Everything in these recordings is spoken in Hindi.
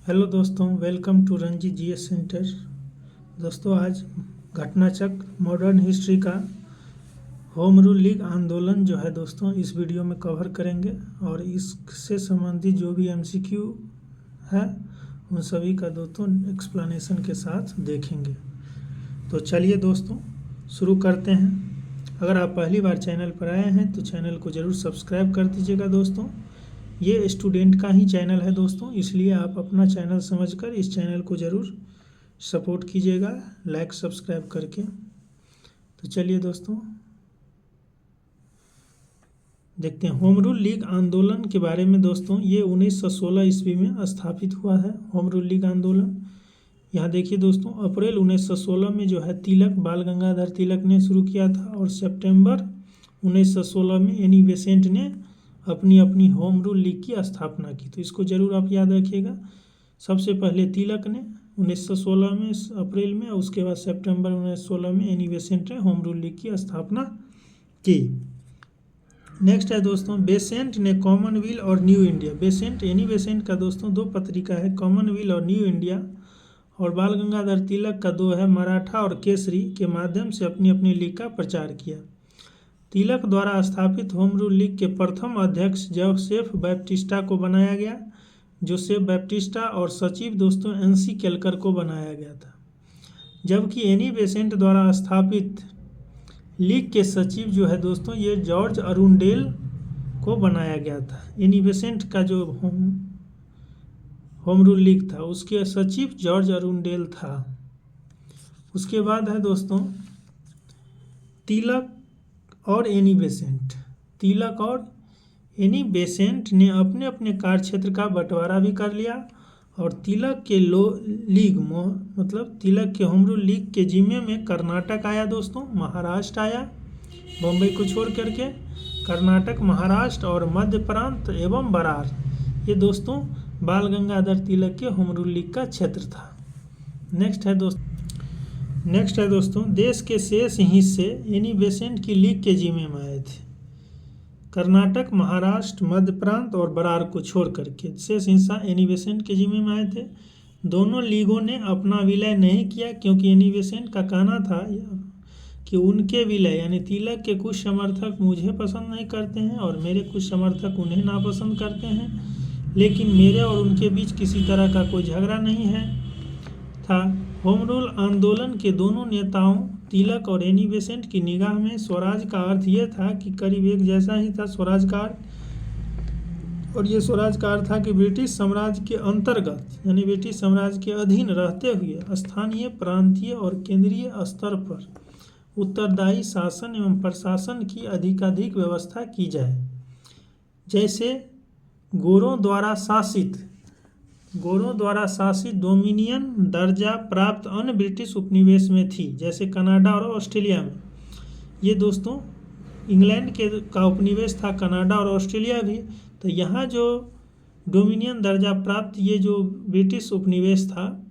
हेलो दोस्तों, welcome to Ranji GS centre. दोस्तों, आज घटनाचक्र मॉडर्न हिस्ट्री का होम रूल लीग आंदोलन जो है दोस्तों इस वीडियो में कवर करेंगे और इससे संबंधित जो भी एमसीक्यू है उन सभी का दोस्तों एक्सप्लेनेशन के साथ देखेंगे। तो चलिए दोस्तों शुरू करते हैं। अगर आप पहली बार चैनल पर आए हैं तो चैनल को ज़रूर सब्सक्राइब कर दीजिएगा दोस्तों। ये स्टूडेंट का ही चैनल है दोस्तों, इसलिए आप अपना चैनल समझकर इस चैनल को ज़रूर सपोर्ट कीजिएगा लाइक सब्सक्राइब करके। तो चलिए दोस्तों देखते हैं होम रूल लीग आंदोलन के बारे में। दोस्तों ये 1916 ईस्वी में स्थापित हुआ है होम रूल लीग आंदोलन। यहाँ देखिए दोस्तों, अप्रैल 1916 में जो है बाल गंगाधर तिलक ने शुरू किया था और सितंबर 1916 में एनी बेसेंट ने अपनी अपनी होम रूल लीग की स्थापना की। तो इसको जरूर आप याद रखिएगा। सबसे पहले तिलक ने 1916 में अप्रैल में, और उसके बाद सितंबर 1916 में एनी बेसेंट ने होम रूल लीग की स्थापना की। नेक्स्ट है दोस्तों, बेसेंट ने कॉमनवेल्थ और new India. Besant Annie Besant का दोस्तों दो पत्रिका है, कॉमनवेल्थ और न्यू इंडिया, और बाल गंगाधर तिलक का दो है, मराठा और केसरी, के माध्यम से अपनी अपनी लीग का प्रचार किया। तिलक द्वारा स्थापित होम रूल लीग के प्रथम अध्यक्ष जोसेफ बैप्टिस्टा को बनाया गया। जोसेफ बैप्टिस्टा और सचिव दोस्तों एनसी केलकर को बनाया गया था। जबकि एनी बेसेंट द्वारा स्थापित लीग के सचिव जो है दोस्तों ये जॉर्ज अरुंडेल को बनाया गया था। एनी बेसेंट का जो होम रूल लीग था उसके सचिव जॉर्ज अरुंडेल था। उसके बाद है दोस्तों तिलक और एनी बेसेंट। तिलक और एनी बेसेंट ने अपने अपने कार्यक्षेत्र का बंटवारा भी कर लिया और तिलक के लीग मतलब तिलक के होम रूल लीग के जिम्मे में कर्नाटक आया दोस्तों, महाराष्ट्र आया, बम्बई को छोड़ करके कर्नाटक, महाराष्ट्र और मध्य प्रांत एवं बरार, ये दोस्तों बाल गंगाधर तिलक के होम रूल लीग का क्षेत्र था। नेक्स्ट है दोस्तों देश के शेष हिस्से एनी बेसेंट की लीग के जिम्मे में आए थे। कर्नाटक, महाराष्ट्र, मध्य प्रांत और बरार को छोड़ करके शेष हिस्सा एनी बेसेंट के जिम्मे में आए थे। दोनों लीगों ने अपना विलय नहीं किया क्योंकि एनी बेसेंट का कहना था कि उनके विलय यानी तिलक के कुछ समर्थक मुझे पसंद नहीं करते हैं और मेरे कुछ समर्थक उन्हें नापसंद करते हैं, लेकिन मेरे और उनके बीच किसी तरह का कोई झगड़ा नहीं है था। होम रूल आंदोलन के दोनों नेताओं तिलक और एनी बेसेंट की निगाह में स्वराज का अर्थ यह था कि करीब एक जैसा ही था स्वराज का अर्थ, और ये स्वराज का अर्थ था कि ब्रिटिश साम्राज्य के अंतर्गत यानी ब्रिटिश साम्राज्य के अधीन रहते हुए स्थानीय, प्रांतीय और केंद्रीय स्तर पर उत्तरदायी शासन एवं प्रशासन की अधिकाधिक व्यवस्था की जाए। जैसे गोरों द्वारा शासित डोमिनियन दर्जा प्राप्त अन्य ब्रिटिश उपनिवेश में थी, जैसे कनाडा और ऑस्ट्रेलिया में। ये दोस्तों इंग्लैंड का उपनिवेश था कनाडा और ऑस्ट्रेलिया भी। तो यहाँ जो डोमिनियन दर्जा प्राप्त ये जो ब्रिटिश उपनिवेश था,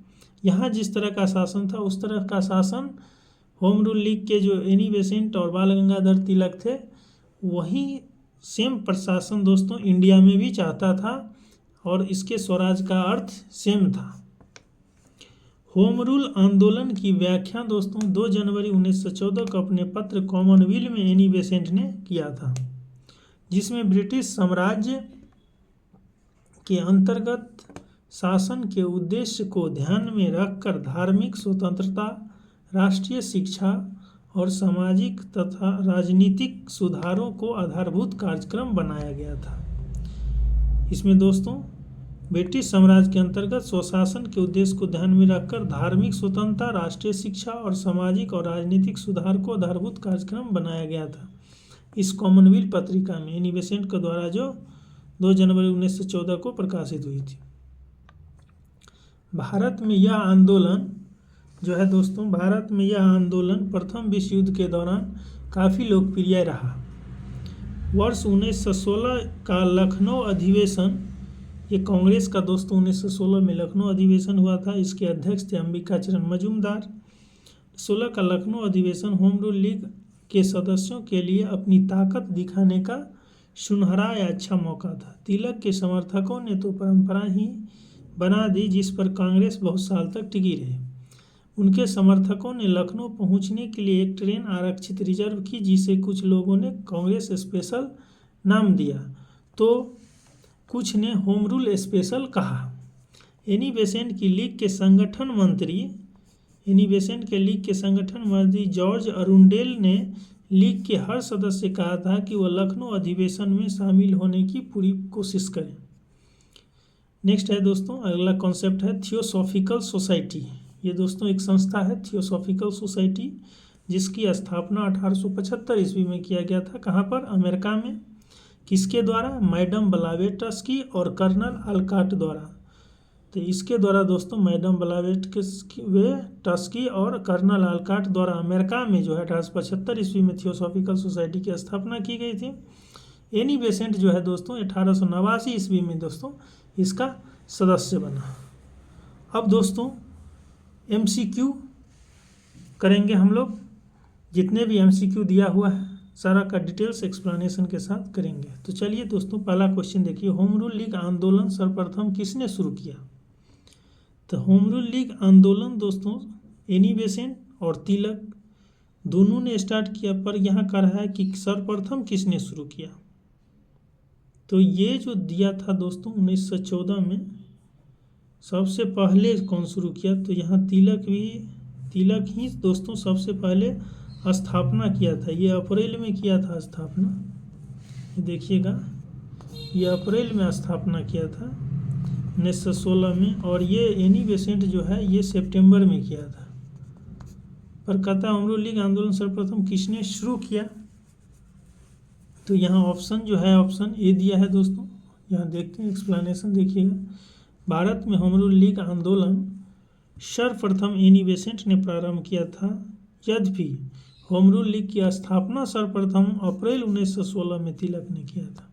यहाँ जिस तरह का शासन था उस तरह का शासन होम रूल लीग के जो एनी बेसेंट और बाल गंगाधर तिलक थे वही सेम प्रशासन दोस्तों इंडिया में भी चाहता था और इसके स्वराज का अर्थ सेम था। होम रूल आंदोलन की व्याख्या दोस्तों 2 जनवरी 1914 को अपने पत्र कॉमनवेल्थ में एनी बेसेंट ने किया था, जिसमें ब्रिटिश साम्राज्य के अंतर्गत शासन के उद्देश्य को ध्यान में रखकर धार्मिक स्वतंत्रता, राष्ट्रीय शिक्षा और सामाजिक तथा राजनीतिक सुधारों को आधारभूत कार्यक्रम बनाया गया था। इसमें दोस्तों ब्रिटिश साम्राज्य के अंतर्गत स्वशासन के उद्देश्य को ध्यान में रखकर धार्मिक स्वतंत्रता, राष्ट्रीय शिक्षा और सामाजिक और राजनीतिक सुधार को आधारभूत कार्यक्रम बनाया गया था। इस कॉमनवेल्थ पत्रिका में एनी बेसेंट के द्वारा जो 2 जनवरी 1914 को प्रकाशित हुई थी। भारत में यह आंदोलन जो है दोस्तों प्रथम विश्व युद्ध के दौरान काफ़ी लोकप्रिय रहा। वर्ष 1916 का लखनऊ अधिवेशन, ये कांग्रेस का दोस्तों 1916 में लखनऊ अधिवेशन हुआ था, इसके अध्यक्ष थे अंबिका चरण मजूमदार। 16 का लखनऊ अधिवेशन होम रूल लीग के सदस्यों के लिए अपनी ताकत दिखाने का सुनहरा या अच्छा मौका था। तिलक के समर्थकों ने तो परंपरा ही बना दी, जिस पर कांग्रेस बहुत साल तक टिकी रही। उनके समर्थकों ने लखनऊ पहुंचने के लिए एक ट्रेन आरक्षित रिजर्व की, जिसे कुछ लोगों ने कांग्रेस स्पेशल नाम दिया तो कुछ ने होम रूल स्पेशल कहा। एनी बेसेंट की लीग के संगठन मंत्री जॉर्ज अरुंडेल ने लीग के हर सदस्य से कहा था कि वह लखनऊ अधिवेशन में शामिल होने की पूरी कोशिश करें। नेक्स्ट है दोस्तों, अगला कॉन्सेप्ट है थियोसॉफिकल सोसाइटी। ये दोस्तों एक संस्था है थियोसॉफिकल सोसाइटी, जिसकी स्थापना 1875 ईस्वी में किया गया था। कहाँ पर? अमेरिका में। किसके द्वारा? मैडम ब्लावेटस्की और कर्नल अल्काट द्वारा। तो इसके द्वारा दोस्तों मैडम ब्लावेटस्की और कर्नल अल्काट द्वारा अमेरिका में जो है 1875 ईस्वी में थियोसॉफिकल सोसाइटी की स्थापना की गई थी। एनी बेसेंट जो है दोस्तों 1889 ईस्वी में दोस्तों इसका सदस्य बना। अब दोस्तों MCQ करेंगे हम लोग, जितने भी MCQ दिया हुआ है सारा का डिटेल्स एक्सप्लेनेशन के साथ करेंगे। तो चलिए दोस्तों पहला क्वेश्चन देखिए, होम रूल लीग आंदोलन सर्वप्रथम किसने शुरू किया? तो होम रूल लीग आंदोलन दोस्तों एनी बेसेंट और तिलक दोनों ने स्टार्ट किया, पर यहाँ कह रहा है कि सर्वप्रथम किसने शुरू किया। तो ये जो दिया था दोस्तों 1914 में सबसे पहले कौन शुरू किया, तो यहाँ तिलक ही दोस्तों सबसे पहले स्थापना किया था। ये अप्रैल में किया था स्थापना, देखिएगा ये अप्रैल में स्थापना किया था 1916 में, और ये एनी बेसेंट जो है ये सितंबर में किया था। पर कहता होम रूल लीग आंदोलन सर्वप्रथम किसने शुरू किया, तो यहाँ ऑप्शन जो है ऑप्शन ए दिया है दोस्तों। यहाँ देखते हैं एक्सप्लेनेशन देखिएगा, भारत में होम रूल लीग आंदोलन सर्वप्रथम एनी बेसेंट ने प्रारंभ किया था, यद्यपि होम रूल लीग की स्थापना सर्वप्रथम अप्रैल 1916 में तिलक ने किया था।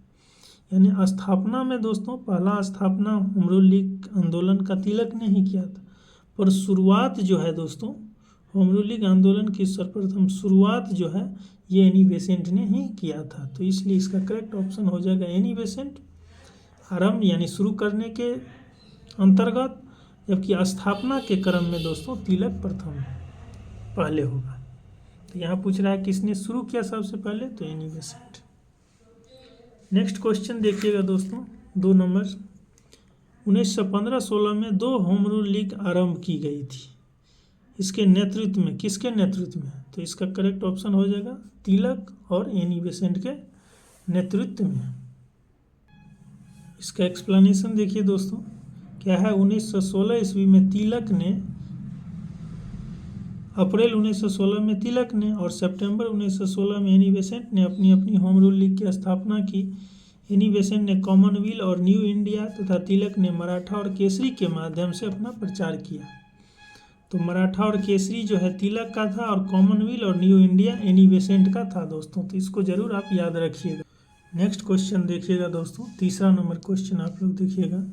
यानी स्थापना में दोस्तों पहला स्थापना होम रूल लीग आंदोलन का तिलक ने ही किया था, पर शुरुआत जो है दोस्तों होम रूल लीग आंदोलन की सर्वप्रथम शुरुआत जो है ये एनी बेसेंट ने ही किया था। तो इसलिए इसका करेक्ट ऑप्शन हो जाएगा एनी बेसेंट, आरंभ यानी शुरू करने के अंतर्गत, जबकि स्थापना के क्रम में दोस्तों तिलक प्रथम पहले होगा। तो यहाँ पूछ रहा है किसने शुरू किया सबसे पहले, तो एनी बेसेंट। नेक्स्ट क्वेश्चन देखिएगा दोस्तों 2 नंबर, 1915-16 में 2 होम रूल लीग आरंभ की गई थी, इसके नेतृत्व में, किसके नेतृत्व में, तो इसका करेक्ट ऑप्शन हो जाएगा तिलक और एनी बेसेंट के नेतृत्व में। इसका एक्सप्लेनेशन देखिए दोस्तों क्या है, 1916 ईस्वी में तिलक ने, अप्रैल 1916 में तिलक ने और सितंबर 1916 में एनी बेसेंट ने अपनी अपनी होम रूल लीग की स्थापना की। एनी बेसेंट ने कॉमनवेल्थ और न्यू इंडिया तथा तिलक ने मराठा और केसरी के माध्यम से अपना प्रचार किया। तो मराठा और केसरी जो है तिलक का था और कॉमनवेल्थ और न्यू इंडिया एनी बेसेंट का था दोस्तों, तो इसको जरूर आप याद रखिएगा। नेक्स्ट क्वेश्चन देखिएगा दोस्तों, तीसरा नंबर क्वेश्चन आप लोग देखिएगा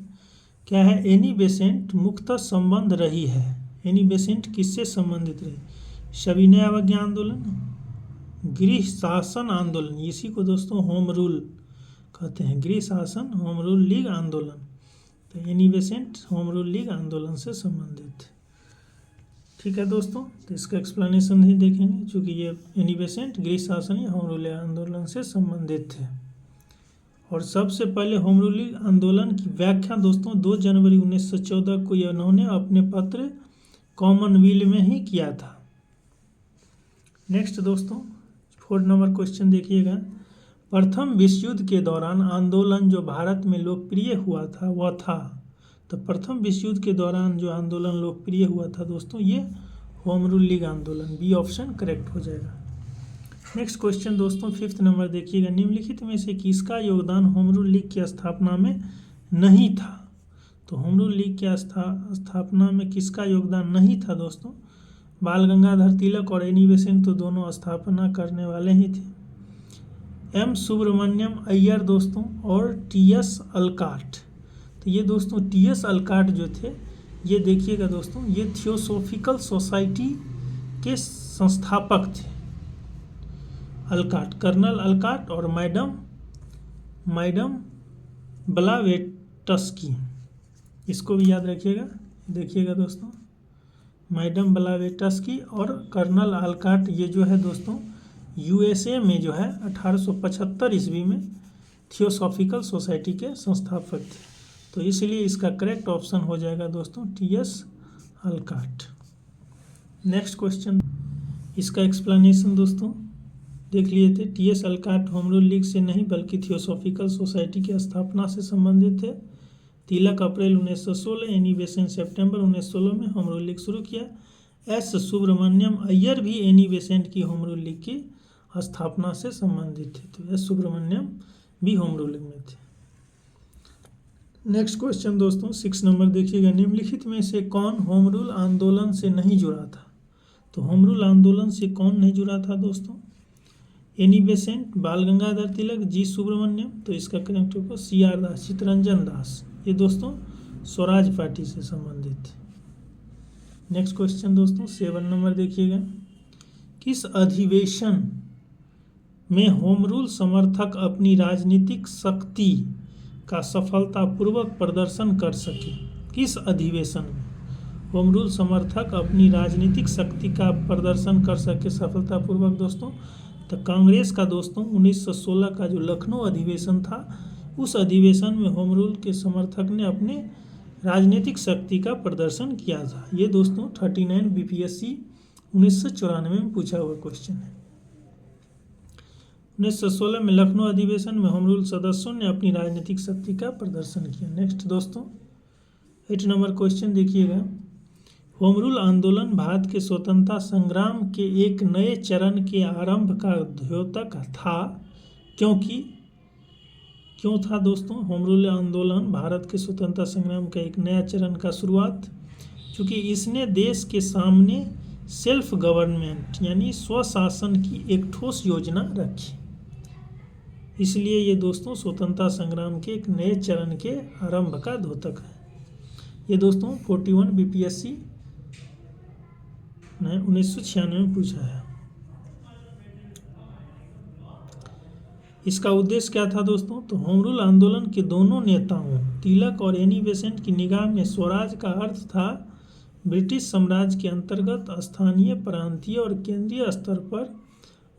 क्या है, एनी बेसेंट मुक्त संबंध रही है। एनी बेसेंट किससे संबंधित रही? सविनय अवज्ञा आंदोलन, गृह शासन आंदोलन, इसी को दोस्तों होम रूल कहते हैं, गृह शासन होम रूल लीग आंदोलन। तो Annie Besant home rule league आंदोलन से संबंधित, ठीक है दोस्तों। तो इसका एक्सप्लेनेशन नहीं देखेंगे, चूँकि ये एनी बेसेंट गृह शासन या होम रूल आंदोलन से संबंधित थे। और सबसे पहले होम रूल आंदोलन की व्याख्या दोस्तों 2 जनवरी 1914 को इन्होंने अपने पत्र कॉमनवेल्थ में ही किया था। नेक्स्ट दोस्तों 4 नंबर क्वेश्चन देखिएगा, प्रथम विश्व युद्ध के दौरान आंदोलन जो भारत में लोकप्रिय हुआ था वह था, तो प्रथम विश्व युद्ध के दौरान जो आंदोलन लोकप्रिय हुआ था दोस्तों ये होम रूल लीग आंदोलन, बी ऑप्शन करेक्ट हो जाएगा। नेक्स्ट क्वेश्चन दोस्तों 5th नंबर देखिएगा, निम्नलिखित में से किसका योगदान होम रूल लीग की स्थापना में नहीं था। तो होम रूल लीग की स्थापना में किसका योगदान नहीं था दोस्तों, बाल गंगाधर तिलक और एनी बेसेंट तो दोनों स्थापना करने वाले ही थे। एम सुब्रमण्यम अय्यर दोस्तों और टी.एस. अलकाट, तो ये दोस्तों टी.एस. अलकाट जो थे ये देखिएगा दोस्तों ये थियोसॉफिकल सोसाइटी के संस्थापक थे। अलकाट, कर्नल अलकाट और मैडम ब्लावेटस्की, इसको भी याद रखिएगा। देखिएगा दोस्तों, मैडम ब्लावेटस्की और कर्नल आलकाट, ये जो है दोस्तों यूएसए में जो है 1875 ईस्वी में थियोसॉफिकल सोसाइटी के संस्थापक थे। तो इसलिए इसका करेक्ट ऑप्शन हो जाएगा दोस्तों टीएस आलकाट। नेक्स्ट क्वेश्चन, इसका एक्सप्लेनेशन दोस्तों देख लिए थे। टीएस आलकाट होम रूल लीग से नहीं बल्कि थियोसॉफिकल सोसाइटी की स्थापना से संबंधित थे। तिलक अप्रैल 1916, एनी बेसेंट सितंबर 1916 में होम रूल लीग शुरू किया। एस सुब्रमण्यम अय्यर भी एनी बेसेंट की होम रूल लीग की स्थापना से संबंधित थे। तो एस सुब्रमण्यम भी होम रूल लीग में थे। नेक्स्ट क्वेश्चन दोस्तों 6 नंबर देखिएगा। निम्नलिखित में से कौन होम रूल आंदोलन से नहीं जुड़ा था? तो होम रूल आंदोलन से कौन नहीं जुड़ा था दोस्तों? एनी बेसेंट, बाल गंगाधर तिलक, जी सुब्रमण्यम। तो इसका करेक्ट होगा सी आर दास, चित्तरंजन दास। ये दोस्तों स्वराज पार्टी से संबंधित। नेक्स्ट क्वेश्चन दोस्तों 7 नंबर देखिएगा। किस अधिवेशन में होम रूल समर्थक अपनी राजनीतिक शक्ति का सफलतापूर्वक प्रदर्शन कर सके? किस अधिवेशन में होम रूल समर्थक अपनी राजनीतिक शक्ति का प्रदर्शन कर सके सफलतापूर्वक दोस्तों? तो कांग्रेस का दोस्तों 1916 का जो लखनऊ अधिवेशन था, उस अधिवेशन में होम रूल के समर्थक ने अपने राजनीतिक शक्ति का प्रदर्शन किया था। ये दोस्तों 39 बीपीएससी 1994 में पूछा हुआ क्वेश्चन है। 1916 में लखनऊ अधिवेशन में होम रूल सदस्यों ने अपनी राजनीतिक शक्ति का प्रदर्शन किया। नेक्स्ट दोस्तों 8 नंबर क्वेश्चन देखिएगा। होम रूल आंदोलन भारत के स्वतंत्रता संग्राम के एक नए चरण के आरंभ का द्योतक था, क्योंकि क्यों था दोस्तों होम रूल आंदोलन भारत के स्वतंत्रता संग्राम का एक नया चरण का शुरुआत? क्योंकि इसने देश के सामने सेल्फ गवर्नमेंट यानी स्वशासन की एक ठोस योजना रखी। इसलिए ये दोस्तों स्वतंत्रता संग्राम के एक नए चरण के आरंभ का द्योतक है। ये दोस्तों 41 बीपीएससी 1996 में पूछा है। इसका उद्देश्य क्या था दोस्तों? तो होम रूल आंदोलन के दोनों नेताओं तिलक और एनी बेसेंट की निगाह में स्वराज का अर्थ था ब्रिटिश साम्राज्य के अंतर्गत स्थानीय, प्रांतीय और केंद्रीय स्तर पर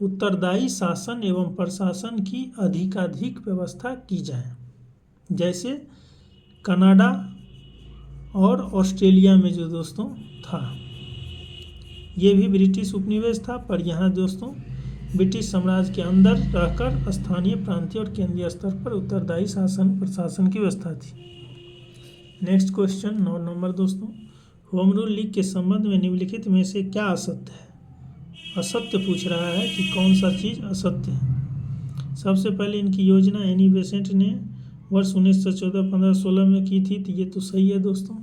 उत्तरदायी शासन एवं प्रशासन की अधिकाधिक व्यवस्था की जाए, जैसे कनाडा और ऑस्ट्रेलिया में जो दोस्तों था। ये भी ब्रिटिश उपनिवेश था, पर यहाँ दोस्तों ब्रिटिश साम्राज्य के अंदर रहकर स्थानीय, प्रांतीय और केंद्रीय स्तर पर उत्तरदायी शासन प्रशासन की व्यवस्था थी। नेक्स्ट क्वेश्चन 9 नंबर दोस्तों। होम रूल लीग के संबंध में निम्नलिखित में से क्या असत्य है? असत्य पूछ रहा है कि कौन सा चीज़ असत्य है। सबसे पहले इनकी योजना एनी बेसेंट ने वर्ष 1914, 15, 16 में की थी, तो ये तो सही है दोस्तों।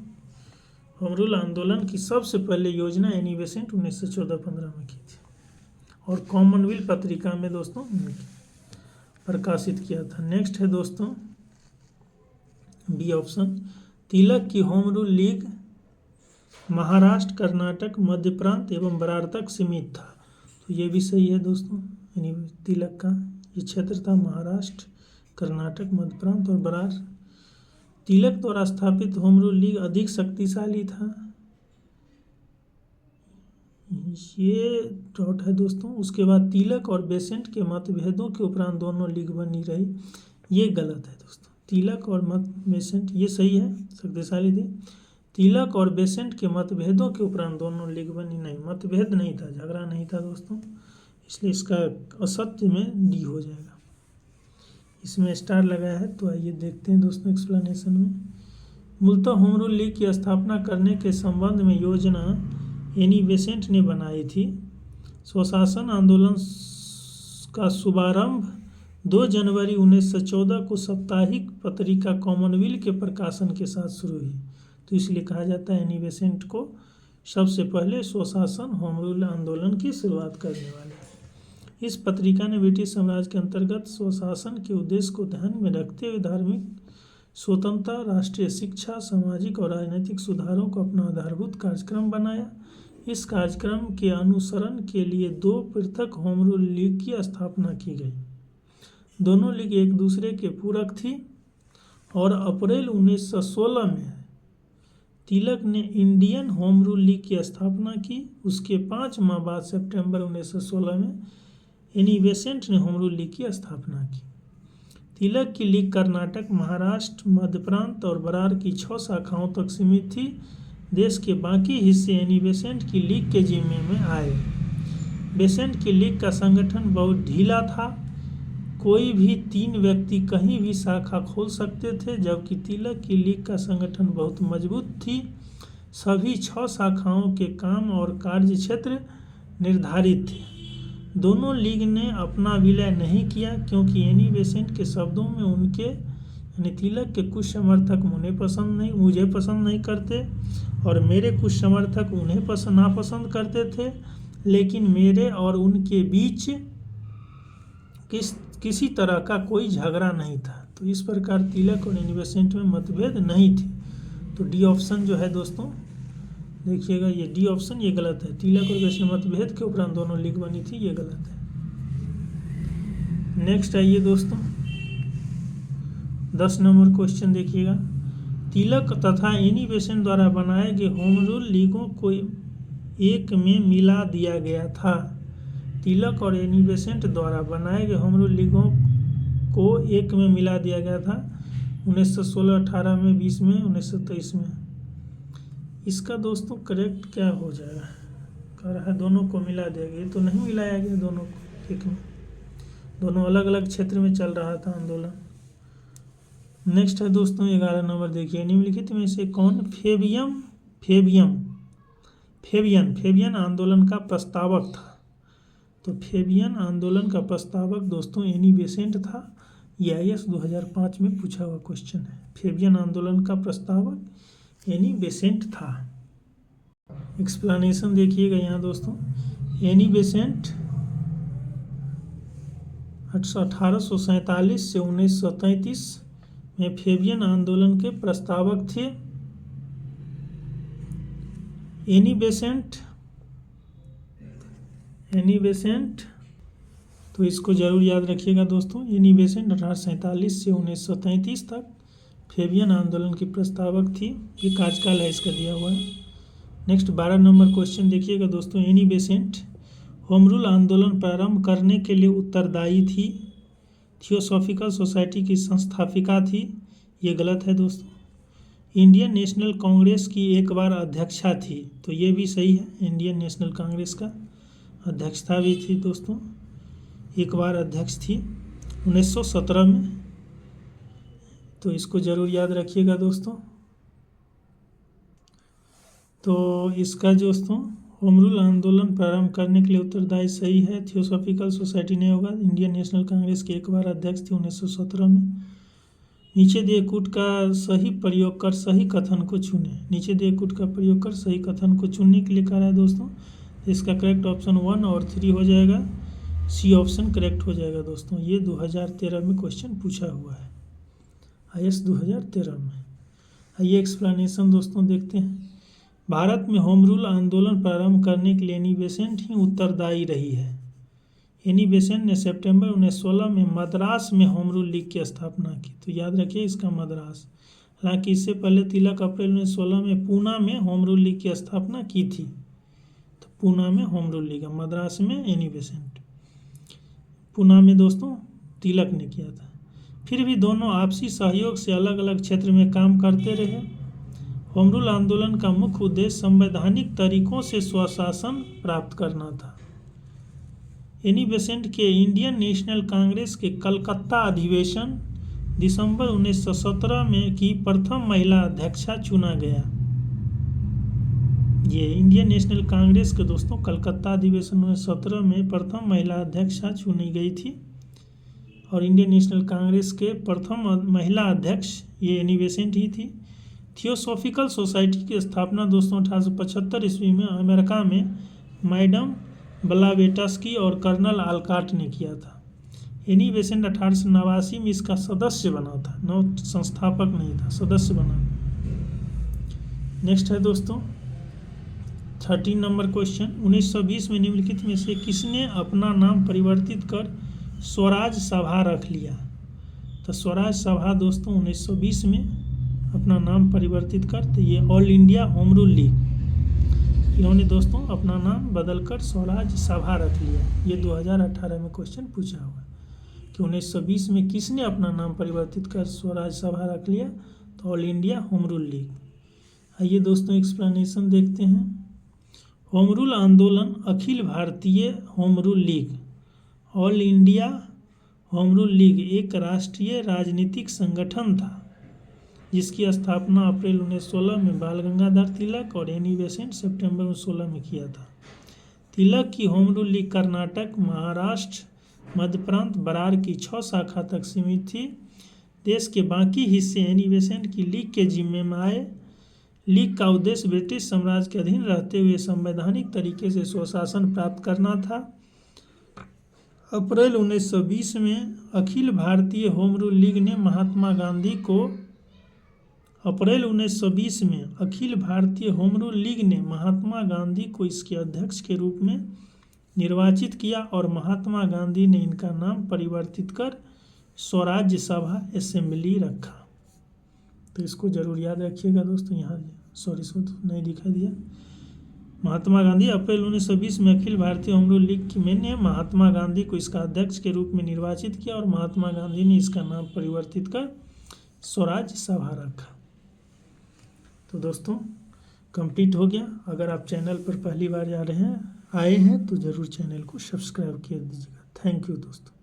होम रूल आंदोलन की सबसे पहले योजना एनी बेसेंट 1914-15 में की थी और कॉमनवेल्थ पत्रिका में दोस्तों प्रकाशित किया था। नेक्स्ट है दोस्तों बी ऑप्शन। तिलक की home rule league Maharashtra, Karnataka, Madhya Prant एवं बरार तक सीमित था। तो ये भी सही है दोस्तों। यानी तिलक का ये क्षेत्र था महाराष्ट्र, कर्नाटक, मध्य प्रांत और बरार। तिलक द्वारा स्थापित होम रूल लीग अधिक शक्तिशाली था, ये डॉट है दोस्तों। उसके बाद तिलक और बेसेंट के मतभेदों के उपरांत दोनों लीग बनी रही, ये गलत है दोस्तों। तिलक और बेसेंट ये सही है, शक्तिशाली थी। तिलक और बेसेंट के मतभेदों के उपरांत दोनों लीग बनी, नहीं मतभेद नहीं था, झगड़ा नहीं था दोस्तों, इसलिए इसका असत्य में डी हो जाएगा। इसमें स्टार लगा है, तो आइए देखते हैं दोस्तों एक्सप्लेनेशन में। मूलतः होम रूल लीग की स्थापना करने के संबंध में योजना एनी बेसेंट ने बनाई थी। स्वशासन आंदोलन का शुभारंभ 2 जनवरी 1914 को साप्ताहिक पत्रिका कॉमनवेल्थ के प्रकाशन के साथ शुरू हुई, तो इसलिए कहा जाता है एनी बेसेंट को सबसे पहले स्वशासन होम रूल आंदोलन की शुरुआत करने वाले। इस पत्रिका ने ब्रिटिश साम्राज्य के अंतर्गत स्वशासन के उद्देश्य को ध्यान में रखते हुए धार्मिक स्वतंत्रता, राष्ट्रीय शिक्षा, सामाजिक और राजनीतिक सुधारों को अपना आधारभूत कार्यक्रम बनाया। इस कार्यक्रम के अनुसरण के लिए 2 पृथक होम रूल लीग की स्थापना की गई। दोनों लीग एक दूसरे के पूरक थी और अप्रैल 1916 में तिलक ने इंडियन होम रूल लीग की स्थापना की। उसके 5 माह बाद सितंबर 1916 में एनी बेसेंट ने होम रूल लीग की स्थापना की। तिलक की लीग कर्नाटक, महाराष्ट्र, मध्य प्रांत और बरार की 6 शाखाओं तक सीमित थी। देश के बाकी हिस्से एनी बेसेंट की लीग के जिम्मे में आए। बेसेंट की लीग का संगठन बहुत ढीला था। कोई भी 3 व्यक्ति कहीं भी शाखा खोल सकते थे, जबकि तिलक की लीग का संगठन बहुत मजबूत थी। सभी 6 शाखाओं के काम और कार्य क्षेत्र निर्धारित थे। दोनों लीग ने अपना विलय नहीं किया, क्योंकि एनी बेसेंट के शब्दों में उनके यानी तिलक के कुछ समर्थक मुझे पसंद नहीं करते और मेरे कुछ समर्थक उन्हें नापसंद करते थे, लेकिन मेरे और उनके बीच किसी तरह का कोई झगड़ा नहीं था। तो इस प्रकार तिलक और एनी बेसेंट में मतभेद नहीं थे। तो डी ऑप्शन जो है दोस्तों देखिएगा, ये डी ऑप्शन ये गलत है। तिलक और बेसेंट मतभेद के उपरांत दोनों लीग बनी थी, ये गलत है। नेक्स्ट आइए दोस्तों 10 नंबर क्वेश्चन देखिएगा। तिलक तथा एनी बेसेंट द्वारा बनाए गए होम रूल लीगों को एक में मिला दिया गया था। तिलक और एनी बेसेंट द्वारा बनाए गए होम रूल लीगों को एक में मिला दिया गया था 1916, 18 में, 20 में, 1923 में। इसका दोस्तों करेक्ट क्या हो जाएगा? कह रहा है दोनों को मिला दिया गया, तो नहीं मिलाया गया दोनों को एक में, दोनों अलग अलग क्षेत्र में चल रहा था आंदोलन। नेक्स्ट है दोस्तों 11 नंबर देखिए, निम्नलिखित में से कौन फेबियन आंदोलन का प्रस्तावक था? तो फेबियन आंदोलन का प्रस्तावक दोस्तों एनी बेसेंट था। ये IAS 2005 में पूछा हुआ क्वेश्चन है। फेबियन आंदोलन का प्रस्तावक एनी बेसेंट था। एक्सप्लेनेशन देखिएगा यहाँ दोस्तों, एनी बेसेंट 1847 से 1933 में फेबियन आंदोलन के प्रस्तावक थे। एनी बेसेंट तो इसको जरूर याद रखिएगा दोस्तों। एनी बेसेंट 1847 से 1933 तक फेबियन आंदोलन की प्रस्तावक थी। ये कार्यकाल है इसका दिया हुआ है। नेक्स्ट 12 नंबर क्वेश्चन देखिएगा दोस्तों, एनी बेसेंट होम रूल आंदोलन प्रारंभ करने के लिए उत्तरदायी थी। थियोसॉफिकल सोसाइटी की संस्थापिका थी। ये गलत है दोस्तों। इंडियन नेशनल कांग्रेस की एक बार अध्यक्षा थी, तो ये भी सही है। इंडियन नेशनल कांग्रेस का अध्यक्षता भी थी दोस्तों, एक बार अध्यक्ष थी 1917 में। तो इसको जरूर याद रखिएगा दोस्तों। तो इसका दोस्तों होम रूल आंदोलन प्रारंभ करने के लिए उत्तरदायी सही है। थियोसॉफिकल सोसाइटी नहीं होगा। इंडियन नेशनल कांग्रेस की एक बार अध्यक्ष थी 1917 में। नीचे दिए कूट का सही प्रयोग कर सही कथन को चुने। नीचे दिए कूट का प्रयोग कर सही कथन को चुनने के लिए कह रहा है दोस्तों। इसका करेक्ट ऑप्शन 1 और 3 हो जाएगा। सी ऑप्शन करेक्ट हो जाएगा दोस्तों। ये 2013 में क्वेश्चन पूछा हुआ है, IAS 2013 में। आइए एक्सप्लेनेशन दोस्तों देखते हैं। भारत में होम रूल आंदोलन प्रारंभ करने के लिए एनी बेसेंट ही उत्तरदायी रही है। एनी बेसेंट ने सितंबर 1916 में मद्रास में होम रूल लीग की स्थापना की। तो याद रखिए इसका मद्रास। हालांकि इससे पहले तिलक अप्रैल 1916 में पूना में होम रूल लीग की स्थापना की थी। तो पूना में होम रूल लीग, मद्रास में एनी बेसेंट। पूना में दोस्तों तिलक ने किया था। फिर भी दोनों आपसी सहयोग से अलग अलग क्षेत्र में काम करते रहे। होम रूल आंदोलन का मुख्य उद्देश्य संवैधानिक तरीकों से स्वशासन प्राप्त करना था। एनी बेसेंट के इंडियन नेशनल कांग्रेस के कलकत्ता अधिवेशन दिसंबर 1917 में की प्रथम महिला अध्यक्षा चुना गया। ये इंडियन नेशनल कांग्रेस के दोस्तों कलकत्ता अधिवेशन 1917 में प्रथम महिला अध्यक्षा चुनी गई थी। और इंडियन नेशनल कांग्रेस के प्रथम महिला अध्यक्ष ये एनी बेसेंट ही थी। थियोसॉफिकल सोसाइटी की स्थापना दोस्तों 1875 ईस्वी में अमेरिका में मैडम ब्लावेटस्की और कर्नल आलकाट ने किया था। एनी बेसेंट 1889 में इसका सदस्य बना था, संस्थापक नहीं था, सदस्य बना। नेक्स्ट है दोस्तों 13 नंबर क्वेश्चन, 1920 में निम्नलिखित में से किसने अपना नाम परिवर्तित कर स्वराज सभा रख लिया? तो स्वराज सभा दोस्तों 1920 में अपना नाम परिवर्तित कर, तो ये all India home rule league, इन्होंने दोस्तों अपना नाम बदलकर स्वराज सभा रख लिया। ये 2018 में क्वेश्चन पूछा हुआ है कि 1920 में किसने अपना नाम परिवर्तित कर स्वराज सभा रख लिया, तो all India home rule league. आइए दोस्तों एक्सप्लेनेशन देखते हैं। होम रूल आंदोलन Akhil Bharatiya home rule league, all India home rule league एक राष्ट्रीय राजनीतिक संगठन था जिसकी स्थापना अप्रैल 1916 में बाल गंगाधर तिलक और एनी बेसेंट सितंबर 1916 में किया था। तिलक की home rule league Karnataka, Maharashtra, Madhya Prant, Berar की 6 शाखा तक सीमित थी। देश के बाकी हिस्से एनी बेसेंट की लीग के जिम्मे में आए। लीग का उद्देश्य ब्रिटिश साम्राज्य के अधीन रहते हुए संवैधानिक तरीके से स्वशासन प्राप्त करना था। अप्रैल 1920 में Akhil Bharatiya home rule league ने महात्मा गांधी को अप्रैल 1920 में Akhil Bharatiya home rule league ने महात्मा गांधी को इसके अध्यक्ष के रूप में निर्वाचित किया और महात्मा गांधी ने इनका नाम परिवर्तित कर स्वराज्य सभा असेंबली रखा। तो इसको जरूर याद रखिएगा दोस्तों। यहाँ सॉरी नहीं दिखाई दिया। महात्मा गांधी अप्रैल 1920 में Akhil Bharatiya home rule league ने महात्मा गांधी को इसका अध्यक्ष के रूप में निर्वाचित किया और महात्मा गांधी ने इसका नाम परिवर्तित कर स्वराज सभा रखा। तो दोस्तों कंप्लीट हो गया। अगर आप चैनल पर पहली बार आए हैं तो ज़रूर चैनल को सब्सक्राइब कर दीजिएगा। थैंक यू दोस्तों।